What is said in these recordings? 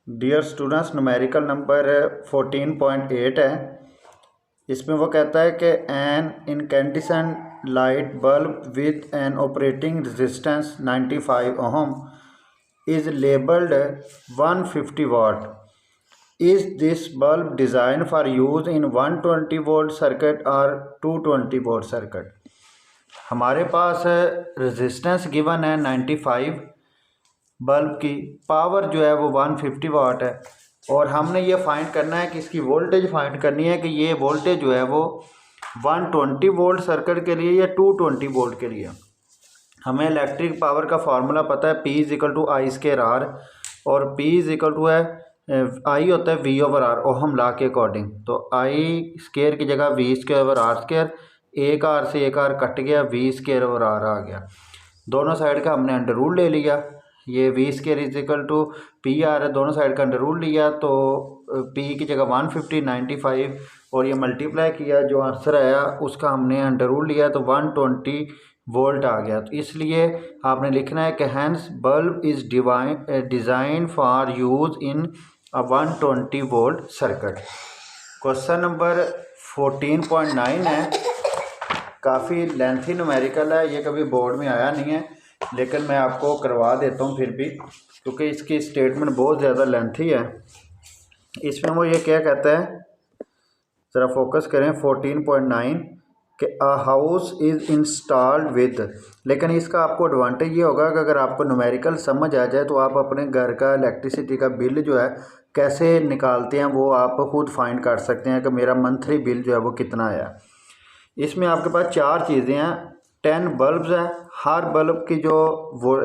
Dear students, numerical number 14.8 है। इसमें वो कहता है कि an incandescent light bulb with an operating resistance 95 ohm is labelled 150 watt. Is this bulb design for use in 120 volt circuit और 220 volt circuit. हमारे पास resistance given है 95, bulb की पावर जो है वो 150 वाट है और हमने ये फाइंड करना है कि इसकी वोल्टेज फाइंड करनी है कि ये वोल्टेज जो है वो 120 वोल्ट सर्किट के लिए या 220 वोल्ट के लिए। हमें इलेक्ट्रिक पावर का फार्मूला पता है, P is equal to I square R, और P इज इक्वल टू है आई होता है V over R ohm law के अकॉर्डिंग। तो आई स्केयर की जगह V square over R square, एक आर से एक आर कट गया, V स्केयर ओवर आर आ गया। दोनों साइड का हमने अंडर रूल ले लिया, ये V square is equal to P R है, दोनों साइड का अंडर रूल लिया तो P की जगह 150 95 और ये मल्टीप्लाई किया, जो आंसर आया उसका हमने अंडर रूल लिया तो 120 वोल्ट आ गया। तो इसलिए आपने लिखना है कि hence bulb is design for use in a 120 volt circuit. Question number 14.9 है, काफ़ी लेंथी न्यूमेरिकल है, ये कभी बोर्ड में आया नहीं है लेकिन मैं आपको करवा देता हूँ फिर भी, क्योंकि इसकी स्टेटमेंट बहुत ज़्यादा लेंथी है। इसमें वो ये क्या कहता है, ज़रा फोकस करें 14.9 कि a house is installed with. लेकिन इसका आपको एडवांटेज ये होगा कि अगर आपको न्यूमेरिकल समझ आ जाए तो आप अपने घर का इलेक्ट्रिसिटी का बिल जो है कैसे निकालते हैं वो आप खुद फाइंड कर सकते हैं कि मेरा मंथली बिल जो है वो कितना आया। इसमें आपके पास चार चीज़ें हैं, 10 बल्ब्स हैं, हर बल्ब की जो वो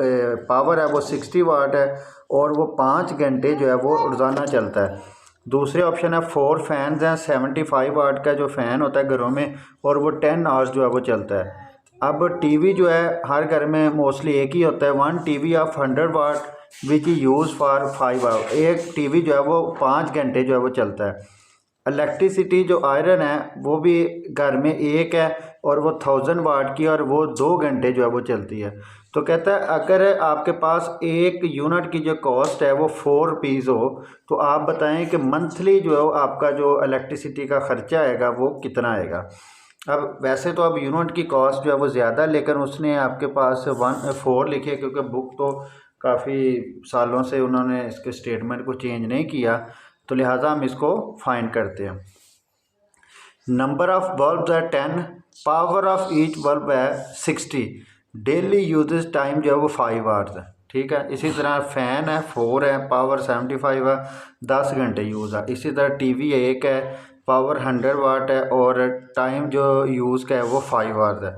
पावर है वो 60 वाट है और वो 5 घंटे जो है वो रोज़ाना चलता है। दूसरे ऑप्शन है 4 फैंस हैं, 75 वाट का जो फ़ैन होता है घरों में और वो 10 आवर्स जो है वो चलता है। अब टीवी जो है हर घर में मोस्टली एक ही होता है, 1 TV of 100 watt which use for 5 hour. एक टीवी जो है वो 5 घंटे जो है वो चलता है। इलेक्ट्रिसिटी जो आयरन है वो भी घर में एक है और वो 1000 वाट की और वो 2 घंटे जो है वो चलती है। तो कहता है अगर आपके पास एक यूनिट की जो कॉस्ट है वो 4 रुपीज़ हो तो आप बताएं कि मंथली जो है आपका जो इलेक्ट्रिसिटी का ख़र्चा आएगा वो कितना आएगा। अब वैसे तो अब यूनिट की कॉस्ट जो है वो ज़्यादा, लेकिन उसने आपके पास 4 लिखे क्योंकि बुक तो काफ़ी सालों से उन्होंने इसके स्टेटमेंट को चेंज नहीं किया, तो लिहाजा हम इसको फाइंड करते हैं। नंबर ऑफ बल्ब है 10, पावर ऑफ ईच बल्ब है 60, डेली यूजेज टाइम जो है वो 5 आवर्स है। ठीक है, इसी तरह फ़ैन है 4 है, पावर 75 है, 10 घंटे यूज़ है। इसी तरह टीवी एक है, पावर 100 वाट है और टाइम जो यूज़ का है वो 5 आवर्स है।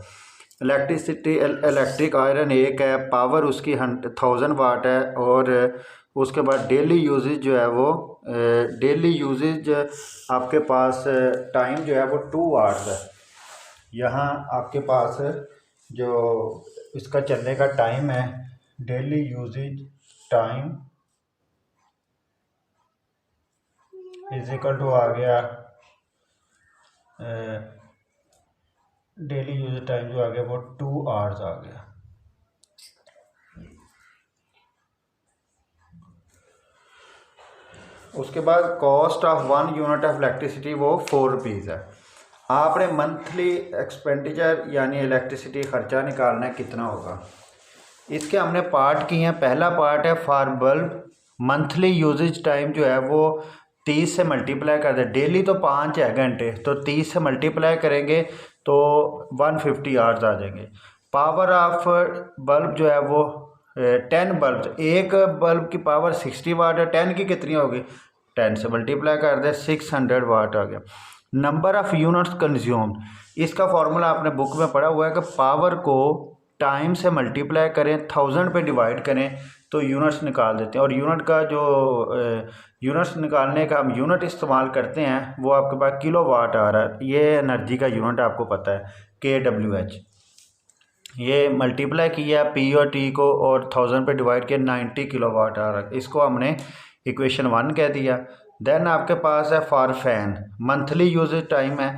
इलेक्ट्रिक आयरन एक है, पावर उसकी 1000 वाट है और उसके बाद डेली यूजेज जो है वो डेली यूजेज आपके पास टाइम जो है वो 2 आवर्स है। यहाँ आपके पास जो इसका चलने का टाइम है, daily usages time is equal to आ गया डेली यूजेज टाइम जो आ गया वो 2 आवर्स आ गया। उसके बाद cost of 1 unit of electricity वो 4 रुपीज़ है। आपने मंथली एक्सपेंडिचर यानी इलेक्ट्रिसिटी ख़र्चा निकालना है कितना होगा। इसके हमने पार्ट किए हैं। पहला पार्ट है for bulb monthly usage time जो है वो 30 से मल्टीप्लाई कर दे, डेली तो 5 है घंटे, तो 30 से मल्टीप्लाई करेंगे तो 150 आवर्स आ जाएंगे। पावर ऑफ बल्ब जो है वो 10 बल्ब, एक बल्ब की पावर 60 वाट है, 10 की कितनी होगी, 10 से मल्टीप्लाई कर दे 600 वाट आ गया। नंबर ऑफ़ यूनिट्स कंज्यूम्ड, इसका फार्मूला आपने बुक में पढ़ा हुआ है कि पावर को टाइम से मल्टीप्लाई करें, 1000 पे डिवाइड करें तो यूनिट्स निकाल देते हैं। और यूनिट का जो यूनिट्स निकालने का हम यूनिट इस्तेमाल करते हैं वो आपके पास किलो वाट आ रहा है। ये एनर्जी का यूनिट आपको पता है kWh। ये मल्टीप्लाई किया पी और टी को और 1000 पे डिवाइड किया 90 किलो वाट आ रहा है। इसको हमने इक्वेशन 1 कह दिया। देन आपके पास है for fan monthly usage time है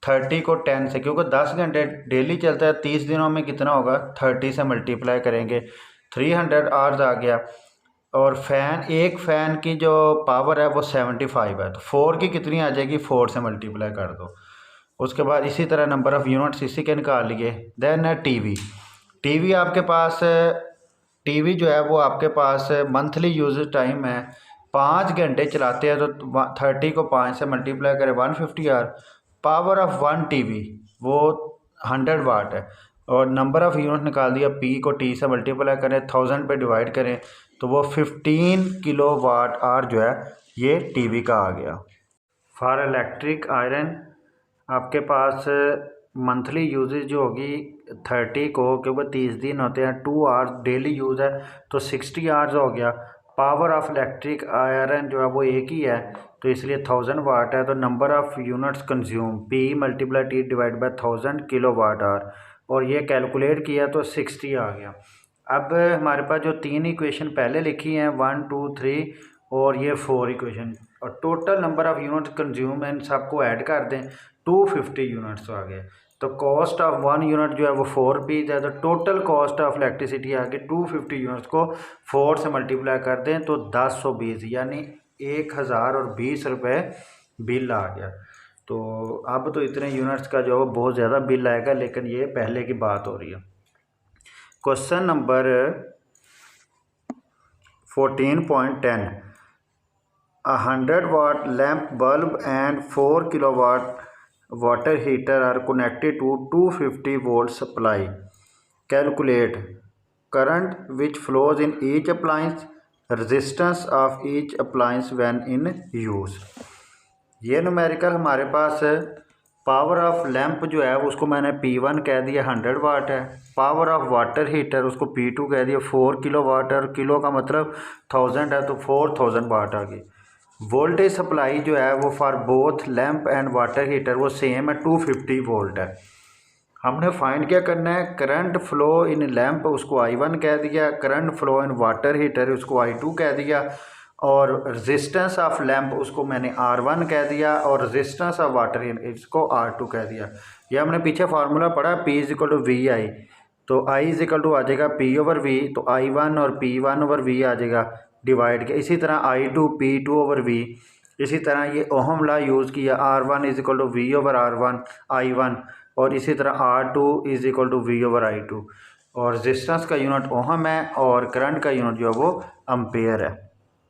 30 को 10 से, क्योंकि 10 घंटे डेली चलता है, 30 दिनों में कितना होगा, 30 से मल्टीप्लाई करेंगे 300 आवर्स आ गया। और एक फ़ैन की जो पावर है वो 75 है, तो 4 की कितनी आ जाएगी, 4 से मल्टीप्लाई कर दो। उसके बाद इसी तरह नंबर ऑफ़ यूनिट्स इसी के निकाल लिए। देन है टीवी आपके पास, टीवी जो है वो आपके पास मंथली यूज टाइम है 5 घंटे चलाते हैं, तो 30 को 5 से मल्टीप्लाई करें 150 आवर। पावर ऑफ 1 टीवी वो 100 वाट है, और नंबर ऑफ़ यूनिट निकाल दिया, पी को टी से मल्टीप्लाई करें, 1000 पे डिवाइड करें, तो वो 15 किलो वाट आवर जो है ये टीवी का आ गया। फॉर इलेक्ट्रिक आयरन आपके पास मंथली यूजेज जो होगी 30 को, क्योंकि 30 दिन होते हैं, 2 आवर्स डेली यूज़ है, तो 60 आवर्स हो गया। पावर ऑफ इलेक्ट्रिक आयरन जो है वो एक ही है, तो इसलिए 1000 वाट है, तो number of units consume P multiply T divide by 1000 kilowatt hour, और ये कैलकुलेट किया तो 60 आ गया। अब हमारे पास जो 3 इक्वेशन पहले लिखी हैं 1 2 3 और ये 4 इक्वेशन, और total number of units consume in सबको ऐड कर दें, 250 यूनिट्स आ गए। तो कॉस्ट ऑफ 1 यूनिट जो है वो 4 रुपीज़ है, तो टोटल कॉस्ट ऑफ इलेक्ट्रिसिटी आ गई 250 यूनिट्स को 4 से मल्टीप्लाई कर दें तो 1020, यानी 1020 रुपये बिल आ गया। तो अब तो इतने यूनिट्स का जो है बहुत ज़्यादा बिल आएगा, लेकिन ये पहले की बात हो रही है। Question number 14.10, 100 watt lamp bulb and 4 kilowatt water heater are connected to 250 volt supply. Calculate current which flows in each appliance, resistance of each appliance when in use. ये न्यूमेरिकल हमारे पास पावर ऑफ लैंप जो है उसको मैंने P1 कह दिया 100 वाट है, power of water heater उसको P2 कह दिया 4 किलो वाट है, और किलो का मतलब 1000 है, तो 4000 वाट आ गई। वोल्टेज सप्लाई जो है वो for both lamp and water heater वो सेम है, 250 वोल्ट है। हमने फाइंड क्या करना है, करंट फ्लो इन लैंप उसको I1 कह दिया, current flow in water heater उसको I2 कह दिया, और रेजिस्टेंस ऑफ लैंप उसको मैंने R1 कह दिया, और रेजिस्टेंस ऑफ वाटर इसको R2 कह दिया। ये हमने पीछे फार्मूला पढ़ा P इजिकल टू VI, तो I इजिकल टू आ जाएगा P/V, तो I1 और P1/V आ जाएगा डिवाइड के। इसी तरह I2 P2/V, इसी तरह ये ओहम लॉ यूज़ किया, R1 is equal to V/R1 I1, और इसी तरह R2 इजिकल टू V/I2, और रेजिस्टेंस का यूनिट ओहम है और करंट का यूनिट जो है वो एम्पेयर है।